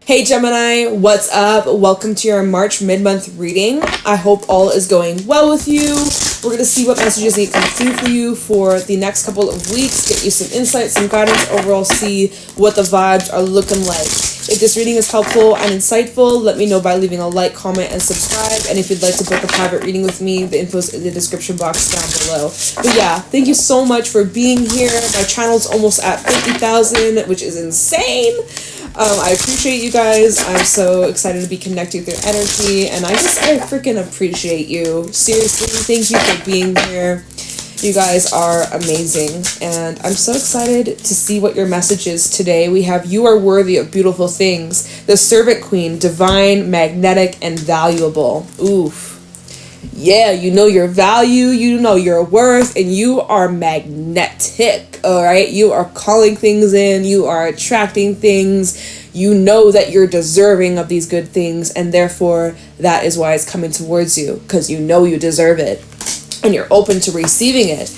Hey Gemini, what's up? Welcome to your March mid-month reading. I hope all is going well with you. We're going to see what messages need to come through for you for the next couple of weeks, get you some insight, some guidance, overall see what the vibes are looking like. If this reading is helpful and insightful, let me know by leaving a like, comment, and subscribe. And if you'd like to book a private reading with me, the info's in the description box down below. But yeah, thank you so much for being here. My channel's almost at 50,000, which is insane. I appreciate you guys. I'm so excited to be connected with your energy, and I freaking appreciate you. Seriously, thank you for being here. You guys are amazing, and I'm so excited to see what your message is today. We have you are worthy of beautiful things. The Servant Queen, divine, magnetic, and valuable. Oof. Yeah, you know your value, you know your worth, and you are magnetic, all right? You are calling things in, you are attracting things, you know that you're deserving of these good things, and therefore that is why it's coming towards you, because you know you deserve it, and you're open to receiving it,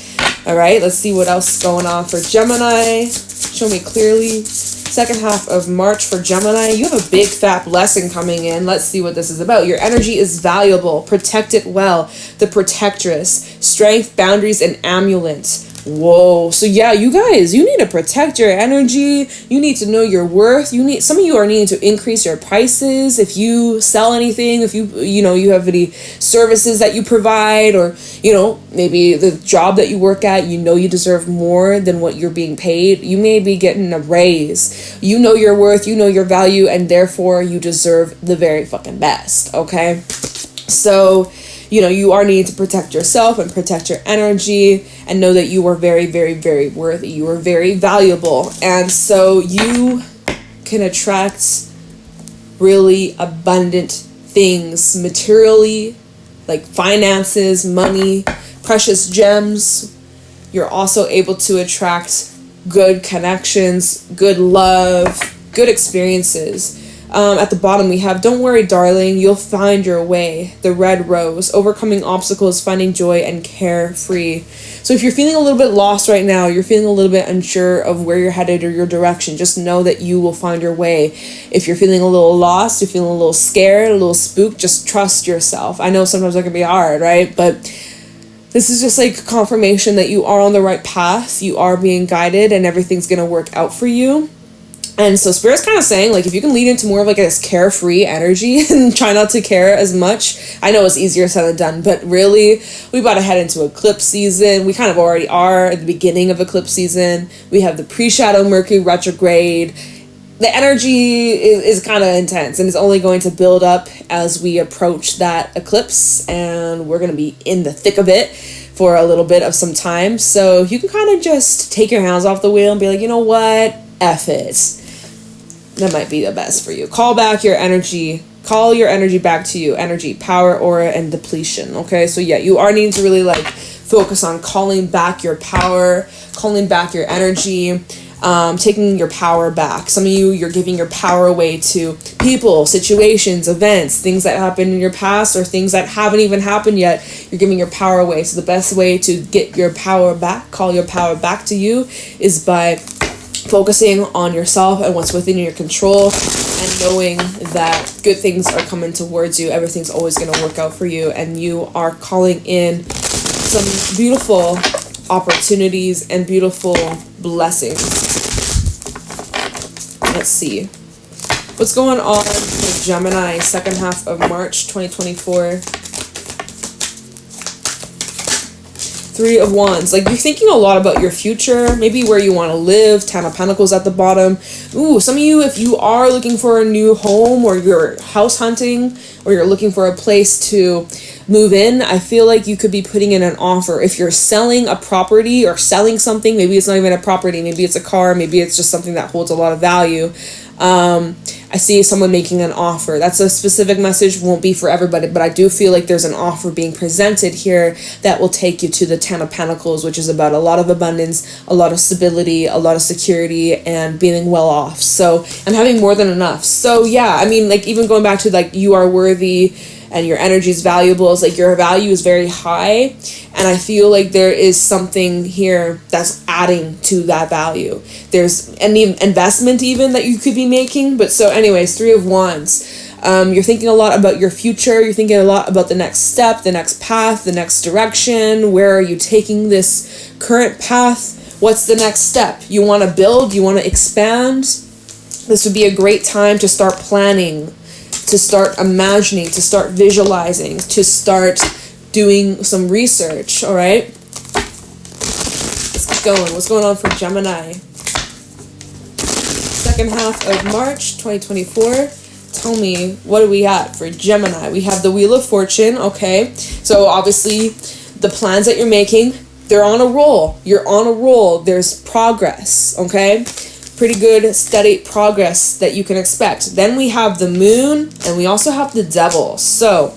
all right? Let's see what else is going on for Gemini. Show me clearly. Second half of March for Gemini. You have a big fat blessing coming in. Let's see what this is about. Your energy is valuable. Protect it well. The Protectress. Strength, boundaries, and amulet. Whoa. So yeah, you guys, you need to protect your energy. You need to know your worth. Some of you are needing to increase your prices. If you sell anything, if you have any services that you provide, or, maybe the job that you work at, you deserve more than what you're being paid. You may be getting a raise. You know your worth, you know your value, and therefore you deserve the very fucking best. Okay. So, you are needing to protect yourself and protect your energy and know that you are very, very, very worthy. You are very valuable. And so you can attract really abundant things materially, like finances, money, precious gems. You're also able to attract good connections, good love, good experiences. At the bottom we have, don't worry darling, you'll find your way. The red rose, overcoming obstacles, finding joy, and carefree. So if you're feeling a little bit lost right now, you're feeling a little bit unsure of where you're headed or your direction, just know that you will find your way. If you're feeling a little lost, you're feeling a little scared, a little spooked, just trust yourself. I know sometimes that can be hard, right? But this is just like confirmation that you are on the right path, you are being guided, and everything's gonna work out for you. And so Spirit's kind of saying, like, if you can lead into more of like this carefree energy and try not to care as much. I know it's easier said than done, but really, we about to head into eclipse season. We kind of already are at the beginning of eclipse season. We have the pre-shadow Mercury retrograde. The energy is kind of intense, and it's only going to build up as we approach that eclipse, and we're going to be in the thick of it for a little bit of some time. So you can kind of just take your hands off the wheel and be like, you know what? F it. That might be the best for you. Call back your energy. Call your energy back to you. Energy, power, aura, and depletion. Okay, so yeah, you are needing to really focus on calling back your power, calling back your energy, taking your power back. Some of you, you're giving your power away to people, situations, events, things that happened in your past or things that haven't even happened yet. You're giving your power away. So the best way to get your power back, call your power back to you, is by focusing on yourself and what's within your control, and knowing that good things are coming towards you. Everything's always going to work out for you, and you are calling in some beautiful opportunities and beautiful blessings. Let's see what's going on with Gemini second half of March 2024. Three of Wands. Like, you're thinking a lot about your future, maybe where you want to live. Ten of Pentacles at the bottom. Ooh, some of you, if you are looking for a new home, or you're house hunting, or you're looking for a place to move in, I feel like you could be putting in an offer. If you're selling a property or selling something, maybe it's not even a property, maybe it's a car, maybe it's just something that holds a lot of value. I see someone making an offer. That's a specific message, won't be for everybody, but I do feel like there's an offer being presented here that will take you to the Ten of Pentacles, which is about a lot of abundance, a lot of stability, a lot of security, and being well off. So, and having more than enough. So yeah, I mean, like, even going back to like, you are worthy and your energy is valuable. It's like your value is very high, and I feel like there is something here that's adding to that value. There's any investment even that you could be making. But so anyways, 3 of Wands. You're thinking a lot about your future. You're thinking a lot about the next step, the next path, the next direction. Where are you taking this current path? What's the next step? You want to build, you want to expand. This would be a great time to start planning, to start imagining, to start visualizing, to start doing some research, all right? Let's keep going. What's going on for Gemini? Second half of March 2024. Tell me, what do we at for Gemini? We have the Wheel of Fortune, okay? So obviously, the plans that you're making, they're on a roll. You're on a roll. There's progress, okay? Pretty good, steady progress that you can expect. Then we have the Moon, and we also have the Devil. So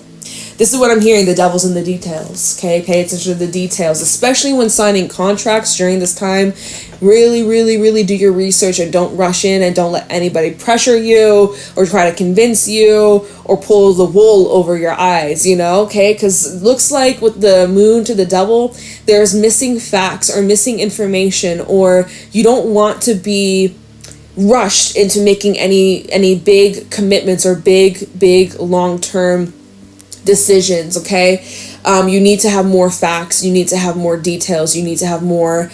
this is what I'm hearing, the devil's in the details, okay? Pay attention to the details, especially when signing contracts during this time. Really, really, really do your research and don't rush in and don't let anybody pressure you or try to convince you or pull the wool over your eyes, you know, okay? Because it looks like with the Moon to the Devil, there's missing facts or missing information, or you don't want to be rushed into making any big commitments or big long-term decisions, okay? You need to have more facts, you need to have more details, you need to have more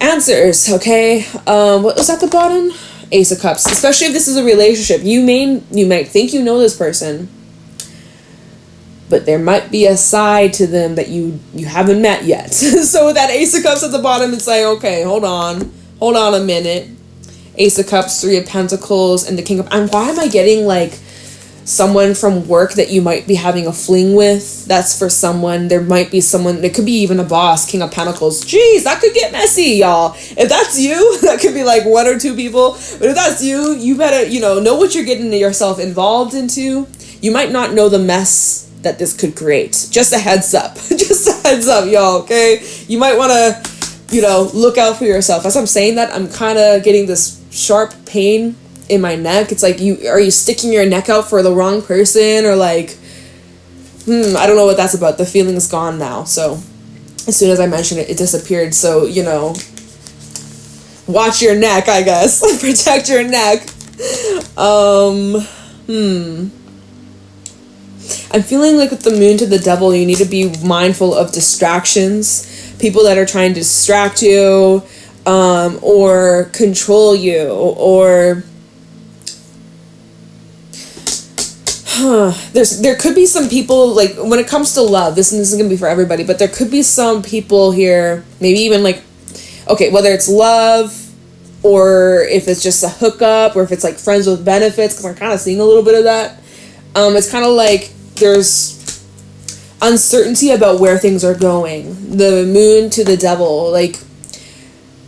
answers, okay? What was at the bottom? Ace of Cups. Especially if this is a relationship, you might think you know this person, but there might be a side to them that you haven't met yet. So with that Ace of Cups at the bottom, it's like, okay, hold on a minute. Ace of Cups, 3 of Pentacles, and the King of... And why am I getting like someone from work that you might be having a fling with? That's for someone. There might be someone, it could be even a boss. King of Pentacles. Jeez, that could get messy, y'all. If that's you, that could be like 1 or 2 people. But if that's you, you better, know what you're getting yourself involved into. You might not know the mess that this could create. Just a heads up. Just a heads up, y'all, okay? You might want to, look out for yourself. As I'm saying that, I'm kind of getting this sharp pain in my neck. It's like, are you sticking your neck out for the wrong person, or like, I don't know what that's about. The feeling's gone now. So as soon as I mentioned it, it disappeared. So, watch your neck, I guess. Protect your neck. I'm feeling like with the Moon to the Devil, you need to be mindful of distractions, people that are trying to distract you, or control you, or there could be some people, like, when it comes to love, this isn't gonna be for everybody, but there could be some people here, maybe even like, okay, whether it's love, or if it's just a hookup, or if it's like friends with benefits, because I'm kind of seeing a little bit of that. It's kind of like there's uncertainty about where things are going. The Moon to the Devil,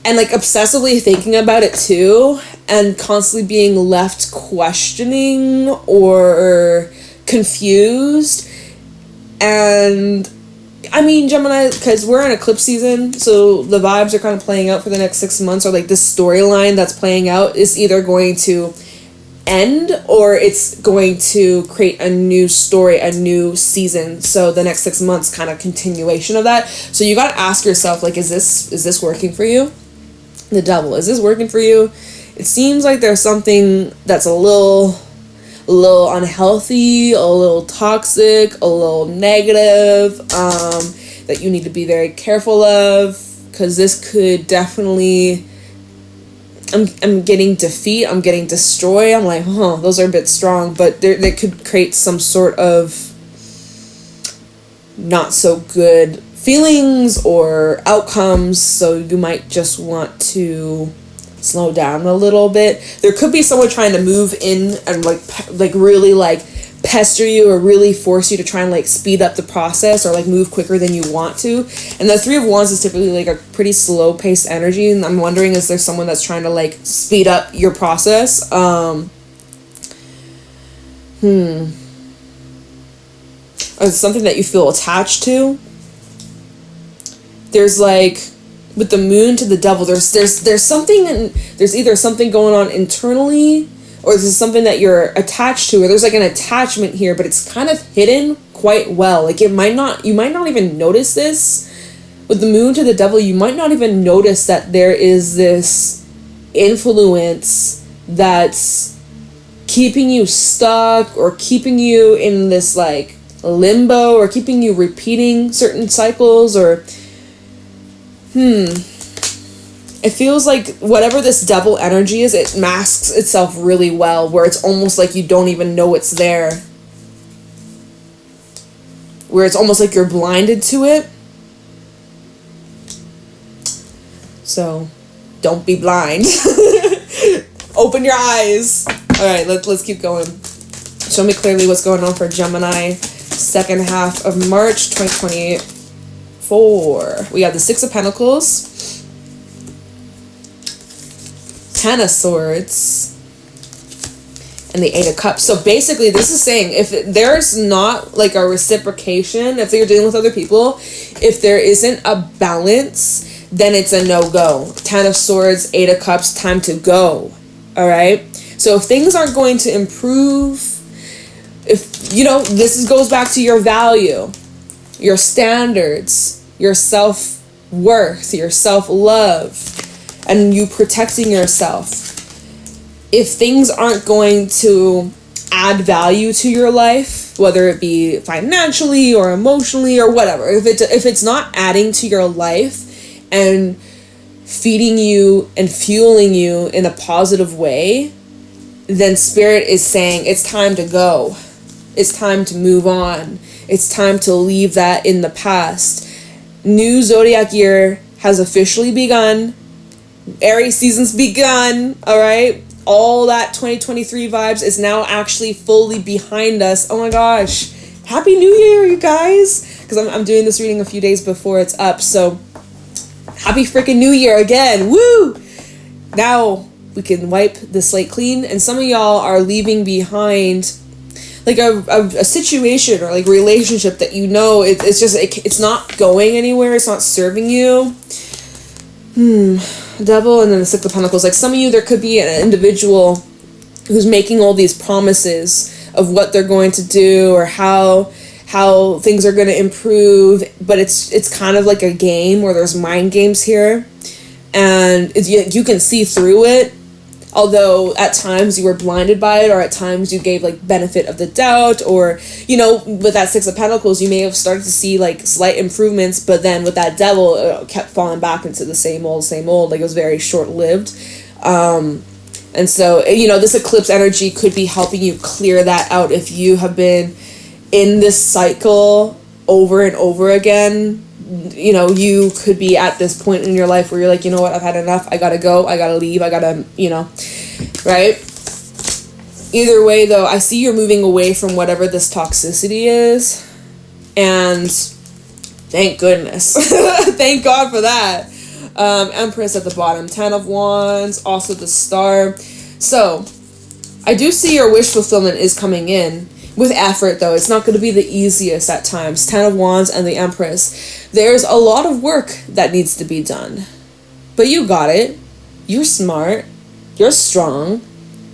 and obsessively thinking about it too, and constantly being left questioning or confused. And I mean, Gemini, because we're in eclipse season, so the vibes are kind of playing out for the next 6 months, or like this storyline that's playing out is either going to end or it's going to create a new story, a new season. So the next 6 months, kind of continuation of that. So you got to ask yourself, like, is this working for you? The Devil, is this working for you? It seems like there's something that's a little unhealthy, a little toxic, a little negative, that you need to be very careful of, because this could definitely, I'm getting defeat, I'm getting destroy. I'm like, those are a bit strong, but they could create some sort of not so good feelings or outcomes, so you might just want to slow down a little bit. There could be someone trying to move in and like really like pester you or really force you to try and like speed up the process or like move quicker than you want to. And the 3 of Wands is typically like a pretty slow paced energy, and I'm wondering, is there someone that's trying to like speed up your process? Or it's something that you feel attached to. There's like, with the Moon to the Devil, there's something, there's either something going on internally or this is something that you're attached to, or there's like an attachment here, but it's kind of hidden quite well. Like you might not even notice this. With the moon to the devil, you might not even notice that there is this influence that's keeping you stuck, or keeping you in this like limbo, or keeping you repeating certain cycles, or it feels like whatever this devil energy is, it masks itself really well, where it's almost like you don't even know it's there, where it's almost like you're blinded to it. So don't be blind. Open your eyes. All right, let's keep going. Show me clearly what's going on for Gemini, second half of March 2024. We have the Six of Pentacles, Ten of Swords, and the Eight of Cups. So basically, this is saying if there's not like a reciprocation, if you're dealing with other people, if there isn't a balance, then it's a no-go. Ten of Swords, Eight of Cups, time to go. All right? So if things aren't going to improve, if, you know, this goes back to your value, your standards, your self-worth, your self-love, and you protecting yourself. If things aren't going to add value to your life, whether it be financially or emotionally or whatever, if it's not adding to your life and feeding you and fueling you in a positive way, then Spirit is saying it's time to go. It's time to move on. It's time to leave that in the past. New zodiac year has officially begun. Aries season's begun, all right? All that 2023 vibes is now actually fully behind us. Oh my gosh. Happy New Year, you guys. Because I'm doing this reading a few days before it's up, so happy freaking New Year again. Woo! Now we can wipe the slate clean, and some of y'all are leaving behind like a situation or like relationship that you know it's not going anywhere, it's not serving you. Devil, and then the Six of Pentacles. Like some of you, there could be an individual who's making all these promises of what they're going to do or how things are going to improve, but it's kind of like a game where there's mind games here, and you can see through it, although at times you were blinded by it, or at times you gave like benefit of the doubt, or you know, with that Six of Pentacles you may have started to see like slight improvements, but then with that Devil it kept falling back into the same old, like it was very short-lived. And so, you know, this eclipse energy could be helping you clear that out if you have been in this cycle over and over again. You know, you could be at this point in your life where you're like, you know what, I've had enough, I gotta go, I gotta leave, I gotta, you know, right? Either way, though, I see you're moving away from whatever this toxicity is, and thank goodness. Thank God for that. Empress at the bottom, 10 of Wands, also the Star. So, I do see your wish fulfillment is coming in. With effort, though, it's not going to be the easiest at times. 10 of Wands and the Empress. There's a lot of work that needs to be done. But you got it. You're smart. You're strong.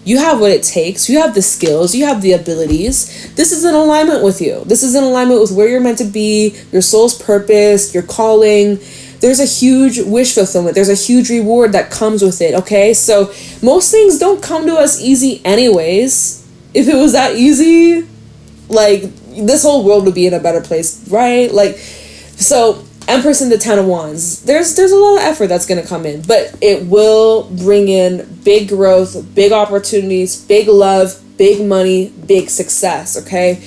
You have what it takes. You have the skills. You have the abilities. This is in alignment with you. This is in alignment with where you're meant to be, your soul's purpose, your calling. There's a huge wish fulfillment. There's a huge reward that comes with it, okay? So most things don't come to us easy anyways. If it was that easy, like, this whole world would be in a better place, right? Like, so, Empress and the 10 of Wands, there's a lot of effort that's going to come in, but it will bring in big growth, big opportunities, big love, big money, big success, okay?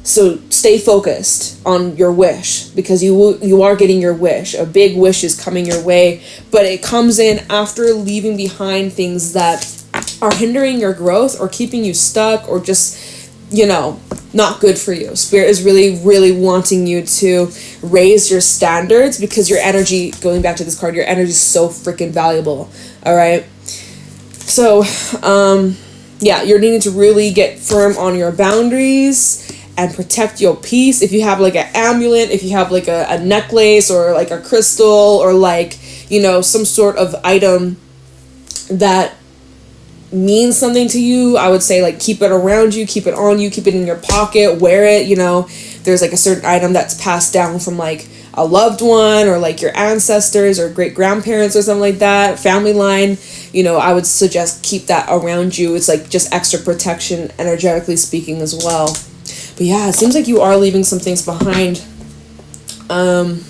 So, stay focused on your wish, because you are getting your wish. A big wish is coming your way, but it comes in after leaving behind things that are hindering your growth or keeping you stuck or just, you know, not good for you. Spirit is really, really wanting you to raise your standards, because your energy, going back to this card, your energy is so freaking valuable. All right. So, yeah, you're needing to really get firm on your boundaries and protect your peace. If you have like an amulet, if you have like a necklace or like a crystal or like, you know, some sort of item that means something to you, I would say like keep it around you, keep it on you, keep it in your pocket, wear it. You know, there's like a certain item that's passed down from like a loved one or like your ancestors or great grandparents or something like that, family line. You know, I would suggest keep that around you. It's like just extra protection, energetically speaking, as well. But yeah, it seems like you are leaving some things behind. And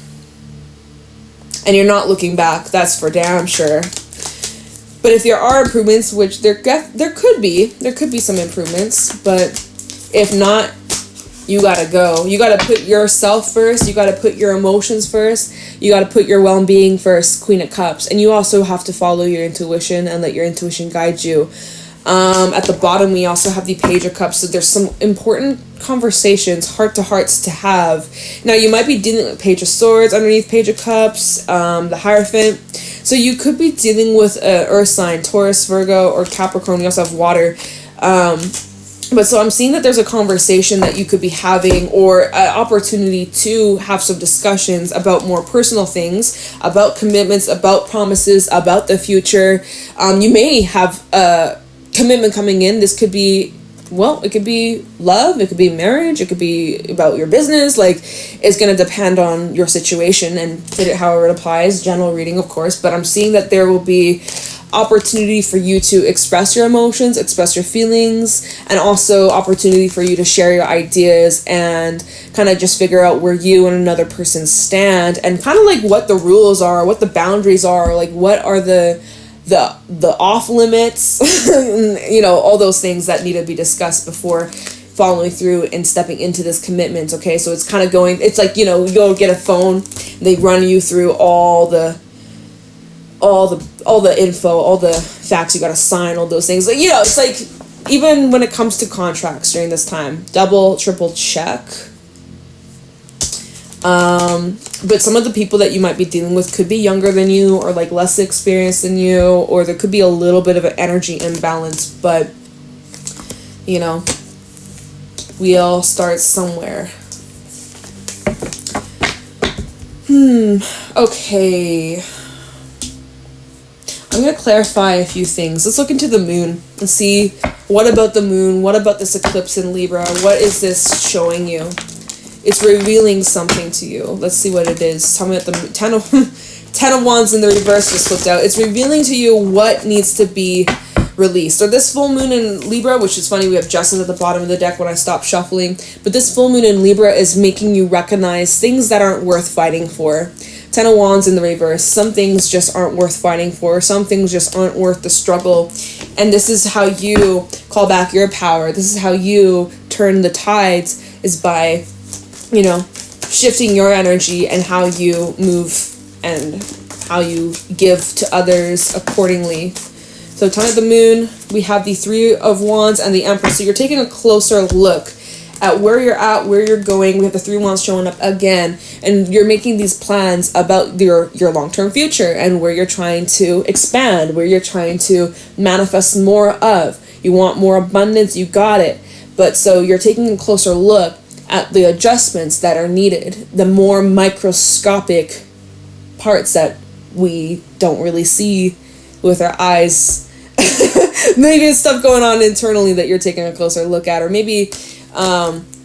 you're not looking back, that's for damn sure. But if there are improvements, which there could be some improvements, but if not, you gotta go. You gotta put yourself first. You gotta put your emotions first. You gotta put your well-being first, Queen of Cups. And you also have to follow your intuition and let your intuition guide you. At the bottom, we also have the Page of Cups. So there's some important conversations, heart-to-hearts to have. Now, you might be dealing with Page of Swords underneath Page of Cups, the Hierophant. So you could be dealing with an earth sign, Taurus, Virgo, or Capricorn. You also have water. But so I'm seeing that there's a conversation that you could be having, or an opportunity to have some discussions about more personal things, about commitments, about promises, about the future. You may have a commitment coming in. This could be, well, it could be love, it could be marriage, it could be about your business. Like, it's going to depend on your situation and fit it however it applies. General reading, of course, but I'm seeing that there will be opportunity for you to express your emotions, express your feelings, and also opportunity for you to share your ideas and kind of just figure out where you and another person stand, and kind of like what the rules are, what the boundaries are, like what are the off limits, you know, all those things that need to be discussed before following through and stepping into this commitment. Okay, so it's kind of going, it's like, you know, you go get a phone, they run you through all the info, all the facts you gotta sign, all those things. Like, you know, it's like, even when it comes to contracts during this time, double, triple check. But some of the people that you might be dealing with could be younger than you, or like less experienced than you, or there could be a little bit of an energy imbalance, but you know, we all start somewhere. Okay. I'm going to clarify a few things. Let's look into the moon and see what about the moon, what about this eclipse in Libra, what is this showing you? It's revealing something to you. Let's see what it is. Tell me what the Ten of Wands in the reverse just flipped out. It's revealing to you what needs to be released. So this full moon in Libra, which is funny, we have Justice at the bottom of the deck when I stop shuffling, but this full moon in Libra is making you recognize things that aren't worth fighting for. Ten of Wands in the reverse. Some things just aren't worth fighting for. Some things just aren't worth the struggle. And this is how you call back your power. This is how you turn the tides, is by, you know, shifting your energy and how you move and how you give to others accordingly. So time of the moon, we have the Three of Wands and the Empress. So you're taking a closer look at where you're at, where you're going. We have the Three of Wands showing up again, and you're making these plans about your long-term future and where you're trying to expand, where you're trying to manifest more of. You want more abundance, you got it. But so you're taking a closer look at the adjustments that are needed, the more microscopic parts that we don't really see with our eyes. Maybe it's stuff going on internally that you're taking a closer look at, or maybe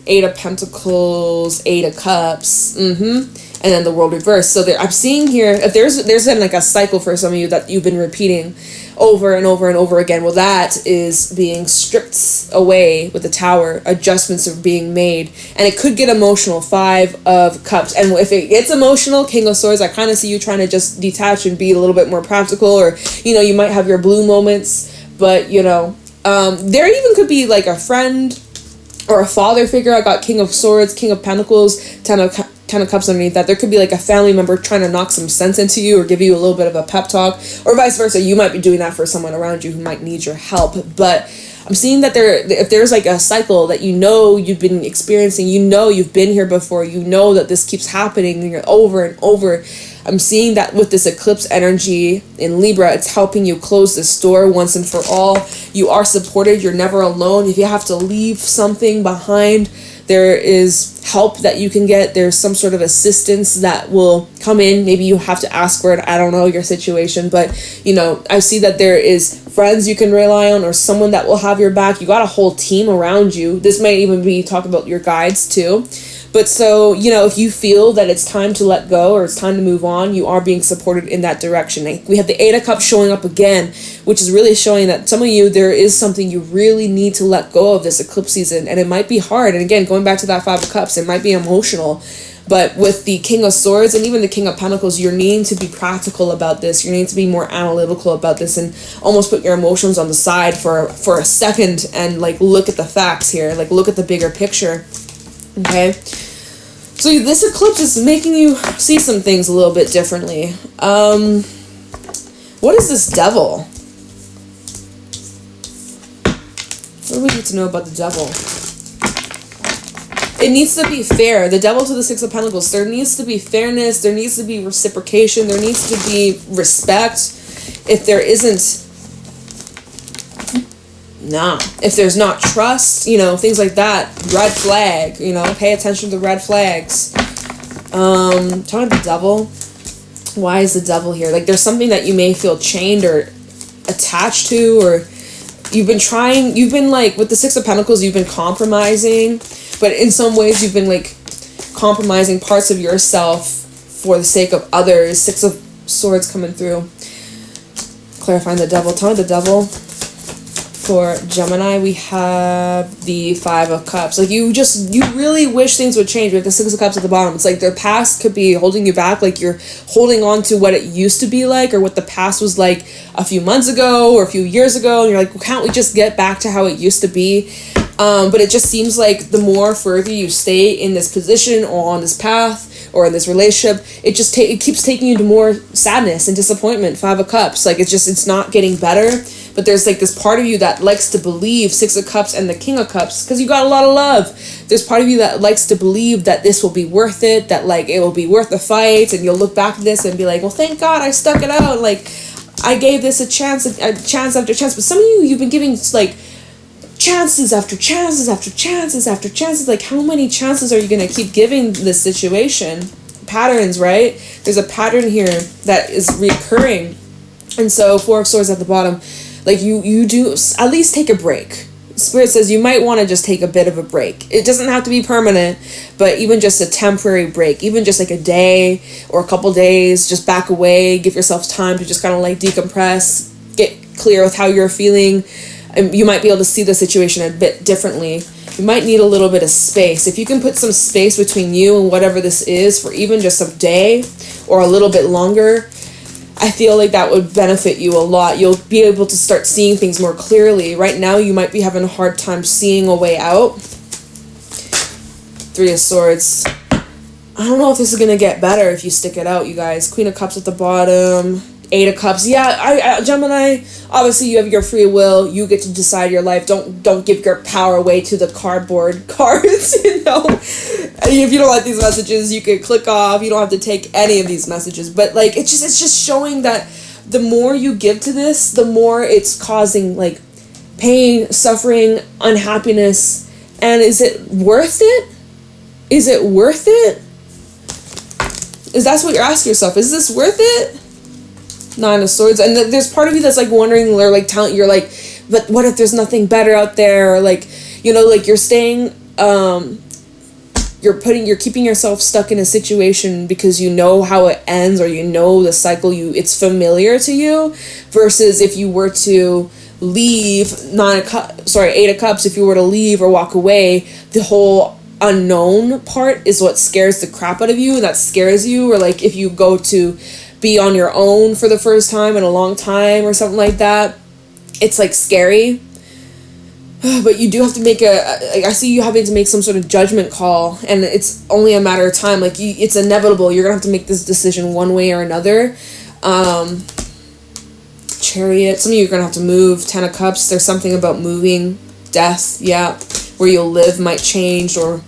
Eight of Pentacles, Eight of Cups, and then the World reversed. So I'm seeing here, if there's been like a cycle for some of you that you've been repeating over and over and over again, well, that is being stripped away with the Tower. Adjustments are being made, and it could get emotional. Five of Cups, and if it gets emotional, King of Swords, I kind of see you trying to just detach and be a little bit more practical, or, you know, you might have your blue moments, but, you know, there even could be like a friend or a father figure. I got King of Swords, King of Pentacles, Ten of Cups underneath that. There could be like a family member trying to knock some sense into you or give you a little bit of a pep talk, or vice versa. You might be doing that for someone around you who might need your help. But I'm seeing that if there's like a cycle that you know you've been experiencing, you know you've been here before, you know that this keeps happening over and over. I'm seeing that with this eclipse energy in Libra, it's helping you close this door once and for all. You are supported. You're never alone. If you have to leave something behind, There is help that you can get. There's some sort of assistance that will come in. Maybe you have to ask for it. I don't know your situation, but you know, I see that there is friends you can rely on, or someone that will have your back. You got a whole team around you. This might even be talk about your guides too. But so, you know, if you feel that it's time to let go or it's time to move on, you are being supported in that direction. We have the Eight of Cups showing up again, which is really showing that some of you, there is something you really need to let go of this eclipse season. And it might be hard. And again, going back to that Five of Cups, it might be emotional. But with the King of Swords and even the King of Pentacles, you're needing to be practical about this. You need to be more analytical about this and almost put your emotions on the side for a second and like look at the facts here. Like look at the bigger picture. Okay, so this eclipse is making you see some things a little bit differently. What is this devil? What do we need to know about the devil? It needs to be fair. The devil to the Six of Pentacles. There needs to be fairness. There needs to be reciprocation. There needs to be respect. If there isn't, if there's not trust, you know, things like that, red flag, you know, pay attention to the red flags. Talking about the devil, why is the devil here? Like there's something that you may feel chained or attached to, or you've been like with the Six of Pentacles, you've been compromising, but in some ways you've been like compromising parts of yourself for the sake of others. Six of Swords coming through. Clarifying the devil. Tell me the devil. For Gemini, we have the Five of Cups. Like you really wish things would change. We have the Six of Cups at the bottom. It's like their past could be holding you back. Like you're holding on to what it used to be like, or what the past was like a few months ago or a few years ago. And you're like, well, can't we just get back to how it used to be? But it just seems like the more further you stay in this position or on this path or in this relationship, it just it keeps taking you to more sadness and disappointment. Five of Cups. Like it's not getting better. But there's like this part of you that likes to believe, Six of Cups and the King of Cups, because you got a lot of love. There's part of you that likes to believe that this will be worth it, that like it will be worth the fight, and you'll look back at this and be like, well, thank God I stuck it out. Like I gave this a chance after chance. But some of you, you've been giving like chances after chances after chances after chances. Like how many chances are you going to keep giving this situation? Patterns, right? There's a pattern here that is recurring. And so Four of Swords at the bottom. Like you do at least take a break. Spirit says you might want to just take a bit of a break. It doesn't have to be permanent, but even just a temporary break, even just like a day or a couple days, just back away, give yourself time to just kind of like decompress, get clear with how you're feeling. And you might be able to see the situation a bit differently. You might need a little bit of space. If you can put some space between you and whatever this is for even just a day or a little bit longer, I feel like that would benefit you a lot. You'll be able to start seeing things more clearly. Right now, you might be having a hard time seeing a way out. Three of Swords. I don't know if this is going to get better if you stick it out, you guys. Queen of Cups at the bottom. Eight of Cups. Yeah, Gemini, obviously you have your free will. You get to decide your life. Don't give your power away to the cardboard cards, you know. If you don't like these messages, you can click off. You don't have to take any of these messages. But like it's just showing that the more you give to this, the more it's causing like pain, suffering, unhappiness. And is it worth it? Is it worth it? That's what you're asking yourself. Is this worth it? Nine of Swords. And there's part of you that's like wondering, or like telling, you're like, but what if there's nothing better out there? Or like, you know, like you're staying, you're keeping yourself stuck in a situation because you know how it ends, or you know the cycle, it's familiar to you, versus if you were to leave, Eight of Cups, if you were to leave or walk away, the whole unknown part is what scares the crap out of you, and that scares you. Or like if you go to be on your own for the first time in a long time or something like that, it's like scary. But you do have to make I see you having to make some sort of judgment call, and it's only a matter of time. Like it's inevitable. You're gonna have to make this decision one way or another. Chariot. Some of you are gonna have to move. Ten of Cups. There's something about moving. Death. Yeah. Where you'll live might change, or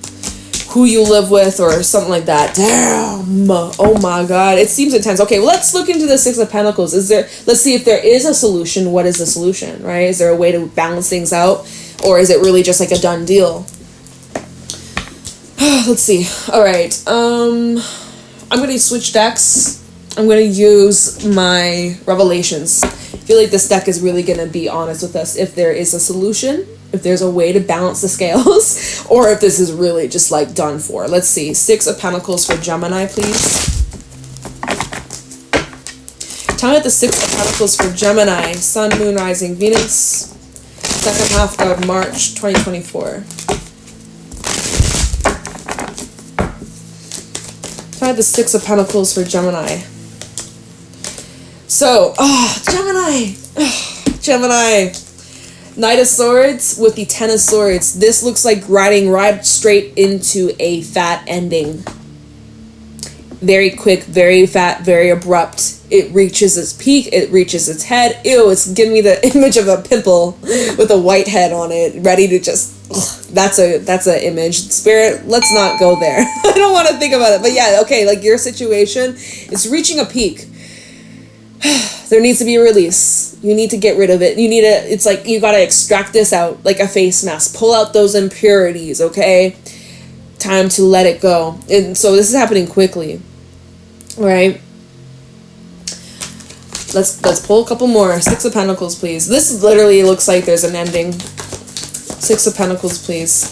who you live with, or something like that. Damn. Oh my God. It seems intense. Okay, well, let's look into the Six of Pentacles. Let's see if there is a solution. What is the solution, right? Is there a way to balance things out? Or is it really just like a done deal? Let's see. All right. I'm going to switch decks. I'm going to use my Revelations. I feel like this deck is really going to be honest with us if there is a solution, if there's a way to balance the scales, or if this is really just like done for. Let's see. 6 of Pentacles for Gemini, please. Tell me what the 6 of Pentacles for Gemini, Sun, Moon, Rising, Venus, second half of March 2024. Tell me the 6 of Pentacles for Gemini. So, Gemini. Gemini. Knight of Swords with the 10 of Swords. This looks like riding right straight into a fat ending. Very quick, very fat, very abrupt. It reaches its peak, it reaches its head. Ew, it's giving me the image of a pimple with a white head on it, ready to just, that's a image. Spirit, let's not go there. I don't want to think about it. But yeah, okay, like your situation, it's reaching a peak. There needs to be a release. You need to get rid of it. It's like you gotta extract this out like a face mask. Pull out those impurities, okay? Time to let it go. And so this is happening quickly. Right? Let's pull a couple more. 6 of Pentacles, please. This literally looks like there's an ending. 6 of Pentacles, please.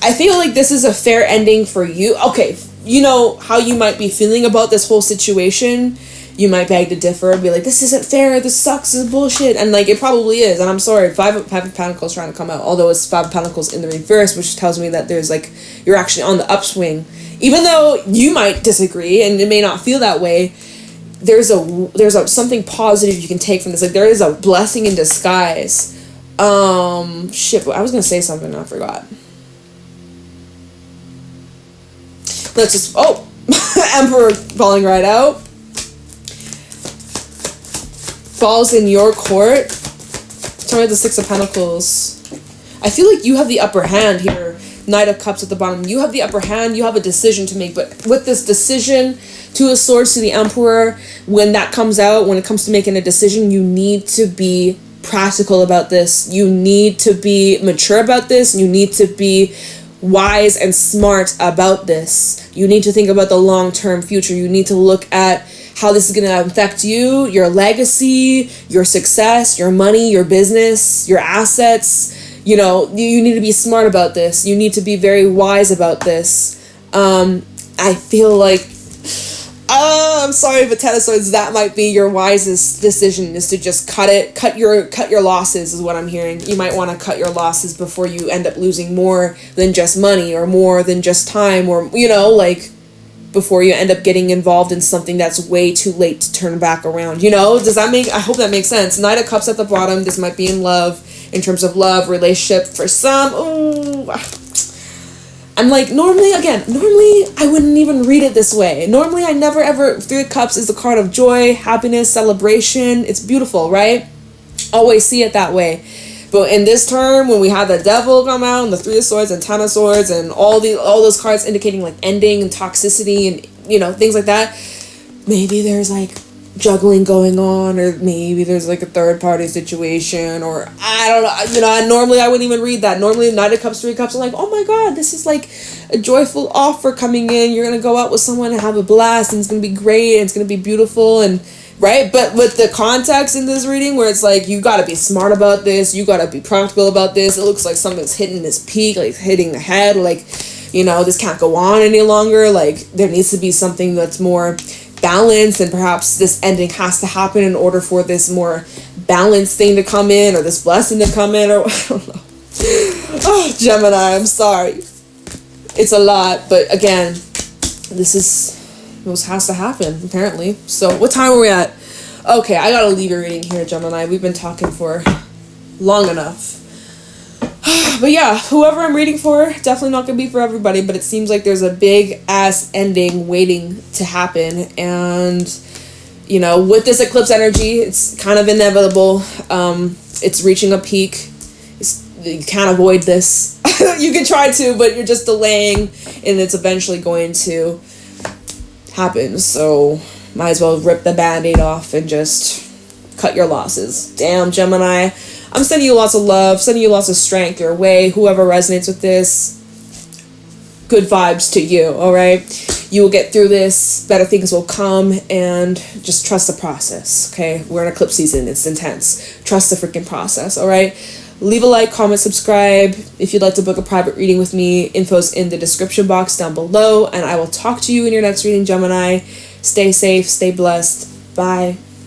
I feel like this is a fair ending for you. Okay, you know how you might be feeling about this whole situation. You might beg to differ and be like, this isn't fair, this sucks, this is bullshit. And like, it probably is. And I'm sorry, 5 of Pentacles trying to come out. Although it's 5 of Pentacles in the reverse, which tells me that there's like, you're actually on the upswing. Even though you might disagree and it may not feel that way, there's a something positive you can take from this. Like, there is a blessing in disguise. Shit, I was gonna say something and I forgot. Let's just, Emperor falling right out. Falls in your court. Tell me the 6 of Pentacles. I feel like you have the upper hand here. Knight of Cups at the bottom. You have the upper hand. You have a decision to make. But with this decision, 2 of Swords to the Emperor, when that comes out, when it comes to making a decision, you need to be practical about this. You need to be mature about this. You need to be wise and smart about this. You need to think about the long-term future. You need to look at how this is going to affect you, your legacy, your success, your money, your business, your assets. You know, you need to be smart about this. You need to be very wise about this. I feel like, I'm sorry, but 10 of Swords, that might be your wisest decision, is to just cut your losses is what I'm hearing. You might want to cut your losses before you end up losing more than just money or more than just time, or, you know, like, before you end up getting involved in something that's way too late to turn back around. You know, I hope that makes sense. Knight of Cups at the bottom. This might be in love, in terms of love, relationship for some. Ooh. I'm like, normally I wouldn't even read it this way. Normally I never ever, 3 of Cups is a card of joy, happiness, celebration. It's beautiful, right? Always see it that way. But in this term, when we have the Devil come out, and the 3 of Swords and 10 of Swords, and all those cards indicating like ending and toxicity and, you know, things like that, maybe there's like juggling going on, or maybe there's like a third party situation, or I don't know, you know. And normally I wouldn't even read that. Normally Knight of Cups, 3 of Cups, I'm like, oh my god, this is like a joyful offer coming in. You're gonna go out with someone and have a blast, and it's gonna be great, and it's gonna be beautiful, and right? But with the context in this reading where it's like, you gotta be smart about this, you gotta be practical about this, it looks like something's hitting this peak, like hitting the head, like, you know, this can't go on any longer, like, there needs to be something that's more balanced, and perhaps this ending has to happen in order for this more balanced thing to come in, or this blessing to come in, or I don't know. Oh, Gemini, I'm sorry. It's a lot, but again, this has to happen, apparently. So, what time are we at? Okay, I gotta leave your reading here, Gemini. We've been talking for long enough. But yeah, whoever I'm reading for, definitely not gonna be for everybody, but it seems like there's a big-ass ending waiting to happen. And, you know, with this eclipse energy, it's kind of inevitable. It's reaching a peak. You can't avoid this. You can try to, but you're just delaying, and it's eventually going to happen. So might as well rip the band-aid off and just cut your losses. Damn, Gemini. I'm sending you lots of love, sending you lots of strength your way. Whoever resonates with this, good vibes to you, all right? You will get through this, better things will come, and just trust the process, okay? We're in eclipse season, it's intense. Trust the freaking process, all right? Leave a like, comment, subscribe. If you'd like to book a private reading with me, info's in the description box down below, and I will talk to you in your next reading, Gemini. Stay safe, stay blessed. Bye.